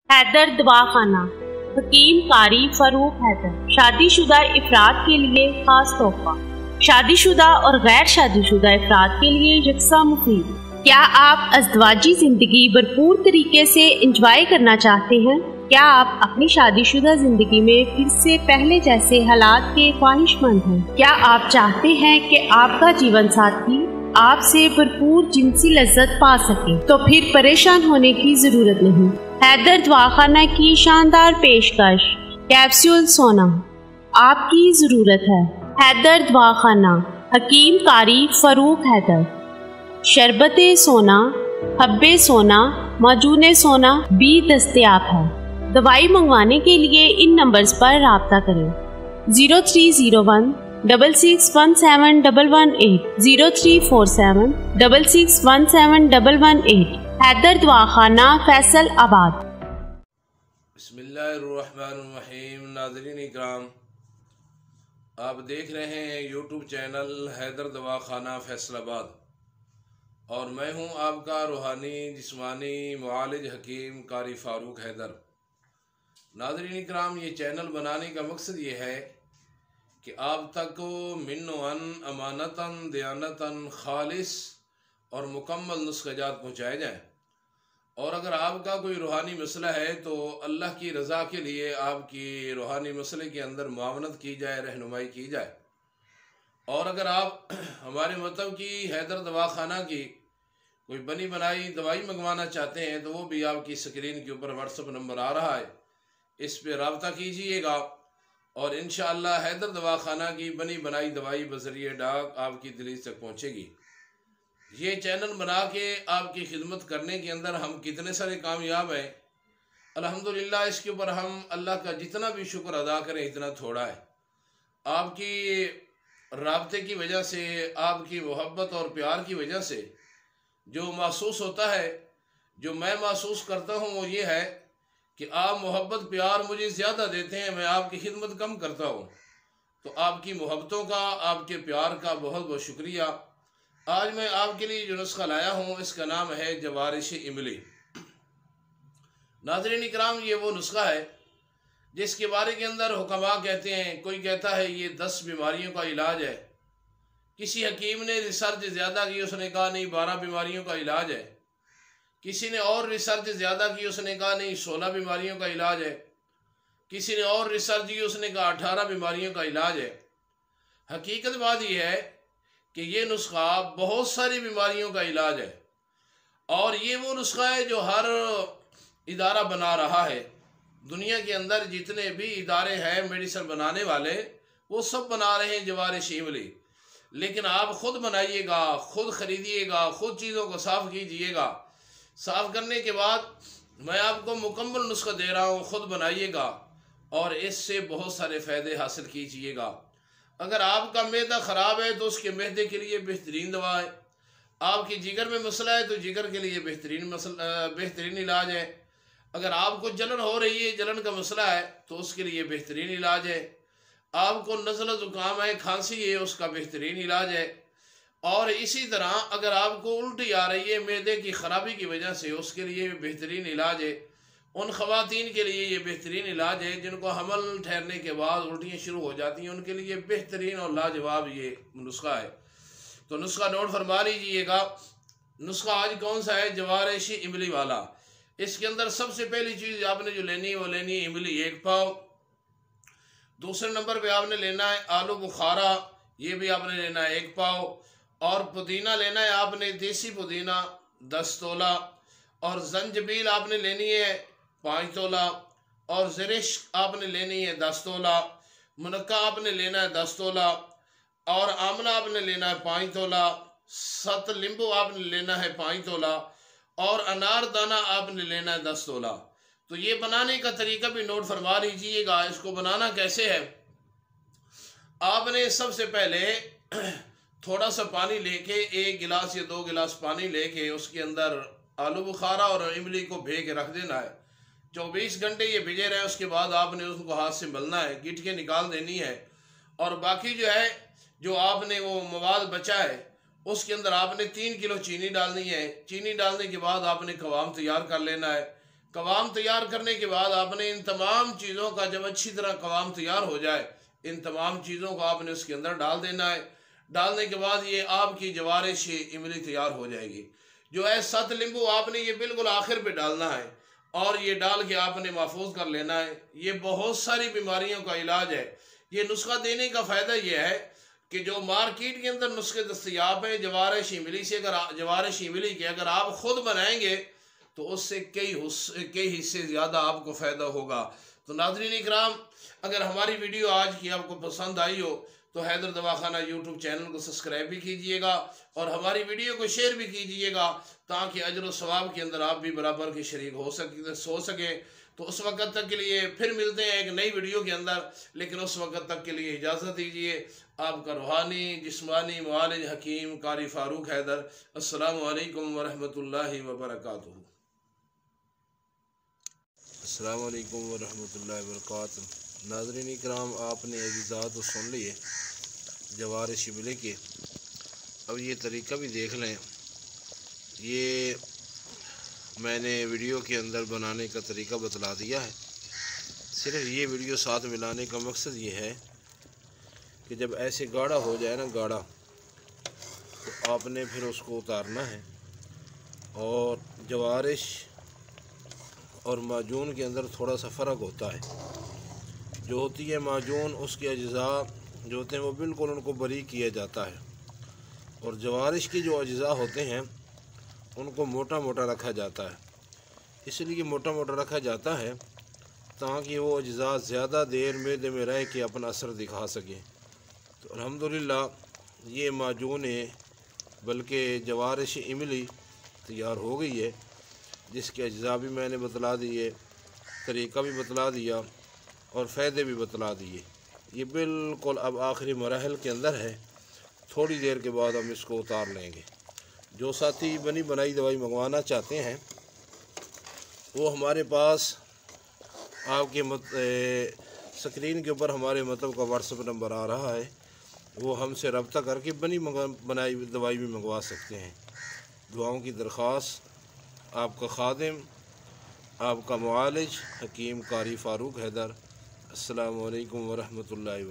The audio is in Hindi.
हैदर दवाखाना, हकीम कारी फरूक हैदर। शादीशुदा इफराद के लिए खास तोहफा। शादीशुदा और गैर शादीशुदा इफराद के लिए यकसा मुफीद। क्या आप अज़दवाजी जिंदगी भरपूर तरीके से इंजॉय करना चाहते हैं? क्या आप अपनी शादीशुदा जिंदगी में फिर से पहले जैसे हालात के ख्वाहिशमंद हैं? क्या आप चाहते हैं कि आपका जीवन साथी आपसे भरपूर जिनसी लज्जत पा सके? तो फिर परेशान होने की जरूरत नहीं। हैदर दवाखाना की शानदार पेशकश, कैप्सूल सोना आपकी जरूरत है। हैदर दवाखाना, हकीम कारी फरूक हैदर। शरबते सोना, हब्बे सोना, माजून सोना भी दस्तयाब है। दवाई मंगवाने के लिए इन नंबर्स पर राब्ता करें। 0301 66171118, 0347 66171118। हैदर दवाखाना, फैसल आबाद। बिस्मिल्लाहिर्रहमानिर्रहीम। नाज़रीन इकराम, आप देख रहे हैं यूट्यूब चैनल हैदर दवाखाना फैसलाबाद और मैं हूं आपका रूहानी जिस्मानी मुआलिज हकीम कारी फ़ारूक हैदर। नाज़रीन इकराम, ये चैनल बनाने का मकसद ये है कि आप तक मिन्नन अमानतन दयानतन खालिस और मुकम्मल नुस्ख़ाजात पहुँचाए जाएँ। और अगर आपका कोई रूहानी मसला है तो अल्लाह की रज़ा के लिए आपकी रूहानी मसले के अंदर मुआवनत की जाए, रहनुमाई की जाए। और अगर आप हमारे मतलब की हैदर दवाखाना की कोई बनी बनाई दवाई मंगवाना चाहते हैं तो वो भी आपकी स्क्रीन के ऊपर व्हाट्सअप नंबर आ रहा है, इस पर रब्ता कीजिएगा और इंशाअल्लाह हैदर दवाखाना की बनी बनाई दवाई बज़रिए डाक आपकी दिल्ली तक पहुँचेगी। ये चैनल बना के आपकी खिदमत करने के अंदर हम कितने सारे कामयाब हैं। अल्हम्दुलिल्लाह, इसके ऊपर हम अल्लाह का जितना भी शुक्र अदा करें इतना थोड़ा है। आपकी राब्ते की वजह से, आपकी मोहब्बत और प्यार की वजह से जो महसूस होता है, जो मैं महसूस करता हूँ, वो ये है कि आप मोहब्बत प्यार मुझे ज़्यादा देते हैं, मैं आपकी खिदमत कम करता हूँ। तो आपकी मोहब्बतों का, आपके प्यार का बहुत बहुत शुक्रिया। आज मैं आपके लिए जो नुस्खा लाया हूँ इसका नाम है जवारिश इमली। नाज़रीन इकराम, ये वो नुस्खा है जिसके बारे के अंदर हुक्मा कहते हैं, कोई कहता है ये 10 बीमारियों का इलाज है। किसी हकीम ने रिसर्च ज़्यादा की, उसने कहा नहीं 12 बीमारियों का इलाज है। किसी ने और रिसर्च ज़्यादा की, उसने कहा नहीं 16 बीमारियों का इलाज है। किसी ने और रिसर्च की, उसने कहा 18 बीमारियों का इलाज है। हकीकत बात यह है कि ये नुस्खा बहुत सारी बीमारियों का इलाज है और ये वो नुस्खा है जो हर इदारा बना रहा है। दुनिया के अंदर जितने भी इदारे हैं मेडिसिन बनाने वाले, वो सब बना रहे हैं जवारिश इमली। लेकिन आप खुद बनाइएगा, खुद ख़रीदिएगा, खुद चीज़ों को साफ़ कीजिएगा। साफ़ करने के बाद मैं आपको मुकम्मल नुस्खा दे रहा हूँ, खुद बनाइएगा और इससे बहुत सारे फ़ायदे हासिल कीजिएगा। अगर आपका मैदा ख़राब है तो उसके मैदे के लिए बेहतरीन दवा है। आपकी जिगर में मसला है तो जिगर के लिए बेहतरीन इलाज है। अगर आपको जलन हो रही है, जलन का मसला है तो उसके लिए बेहतरीन इलाज है। आपको नज़ला ज़ुकाम है, खांसी है, उसका बेहतरीन इलाज है। और इसी तरह अगर आपको उल्टी आ रही है मैदे की ख़राबी की वजह से, उसके लिए बेहतरीन इलाज है। उन ख़वातीन के लिए ये बेहतरीन इलाज है जिनको हमल ठहरने के बाद उल्टियाँ शुरू हो जाती हैं, उनके लिए बेहतरीन और लाजवाब ये नुस्खा है। तो नुस्खा नोट फरमा लीजिएगा। नुस्खा आज कौन सा है? जवारिश इमली वाला। इसके अंदर सबसे पहली चीज़ आपने जो लेनी है वो लेनी है इमली 1 पाव। दूसरे नंबर पे आपने लेना है आलू बुखारा, ये भी आपने लेना है 1 पाव। और पुदीना लेना है आपने देसी पुदीना 10 तोला। और जंजबील आपने लेनी है 5 तोला। और ज़रिश आपने लेनी है 10 तोला। मुनक्का आपने लेना है 10 तोला। और आमला आपने लेना है 5 तोला। 7 नींबू आपने लेना है 5 तोला। और अनार दाना आपने लेना है 10 तोला। तो ये बनाने का तरीका भी नोट फरमा लीजिएगा। इसको बनाना कैसे है? आपने सबसे पहले थोड़ा सा पानी लेके, 1 गिलास या 2 गिलास पानी लेके उसके अंदर आलू बुखारा और इमली को भे के रख देना है। 24 घंटे ये भिजे रहे, उसके बाद आपने उसको हाथ से मलना है, गिटके निकाल देनी है। और बाकी जो है, जो आपने वो मवाद बचा है उसके अंदर आपने 3 किलो चीनी डालनी है। चीनी डालने के बाद आपने कवाम तैयार कर लेना है। कवाम तैयार करने के बाद आपने इन तमाम चीज़ों का, जब अच्छी तरह कवाम तैयार हो जाए, इन तमाम चीज़ों को आपने उसके अंदर डाल देना है। डालने के बाद ये आपकी जवारिश इमली तैयार हो जाएगी। जो है 7 नींबू आपने ये बिल्कुल आखिर पे डालना है और ये डाल के आपने महफूज कर लेना है। ये बहुत सारी बीमारियों का इलाज है। ये नुस्खा देने का फ़ायदा ये है कि जो मार्केट के अंदर नुस्खे दस्तयाब हैं जवारिश इमली से, अगर जवारिश इमली के अगर आप ख़ुद बनाएंगे तो उससे कई हिस्से ज़्यादा आपको फ़ायदा होगा। तो नाज़रीन इकराम, अगर हमारी वीडियो आज की आपको पसंद आई हो तो हैदर दवाखाना यूट्यूब चैनल को सब्सक्राइब भी कीजिएगा और हमारी वीडियो को शेयर भी कीजिएगा, ताकि अजर व सवाब के अंदर आप भी बराबर के शरीक हो सकें। तो उस वक्त तक के लिए फिर मिलते हैं एक नई वीडियो के अंदर, लेकिन उस वक्त तक के लिए इजाज़त दीजिए। आपका रूहानी जिस्मानी मुआलिज हकीम कारी फ़ारूक हैदर। अस्सलामु अलैकुम वरहमतुल्लाहि वबरकातुहू। अस्सलामु अलैकुम वरहमतुल्लाहि वबरकातुहू। नाज़रीन इकराम, आपने अजीज़ात तो सुन लिए जवारिश इमली के। अब ये तरीका भी देख लें। ये मैंने वीडियो के अंदर बनाने का तरीका बतला दिया है। सिर्फ ये वीडियो साथ मिलाने का मकसद ये है कि जब ऐसे गाढ़ा हो जाए ना, गाढ़ा, तो आपने फिर उसको उतारना है। और जवारिश और माजून के अंदर थोड़ा सा फ़र्क होता है। जो होती है माजून, उसके अज्ज़ा जो होते हैं वो बिल्कुल उनको बारीक किया जाता है, और जवारिश के जो अज्ज़ा होते हैं उनको मोटा मोटा रखा जाता है। इसलिए मोटा मोटा रखा जाता है ताकि वो अज्ज़ा ज़्यादा देर मैदे में रह के अपना असर दिखा सकें। तो अल्हम्दुलिल्लाह ये माजून बल्कि जवारिश इमली तैयार हो गई है, जिसके अज्ज़ा भी मैंने बतला दिए, तरीका भी बतला दिया और फ़ायदे भी बतला दिए। ये बिल्कुल अब आखिरी मराहल के अंदर है। थोड़ी देर के बाद हम इसको उतार लेंगे। जो साथी बनी बनाई दवाई मंगवाना चाहते हैं वो हमारे पास आपके स्क्रीन के ऊपर हमारे मतलब का व्हाट्सएप नंबर आ रहा है, वो हमसे रब्ता करके बनी बनाई दवाई भी मंगवा सकते हैं। दुआओं की दरख्वास्त, आपका खादिम, आपका मुआलिज हकीम कारी फ़ारूक हैदर। अस्सलामु अलैकुम वरहमतुल्लाहि।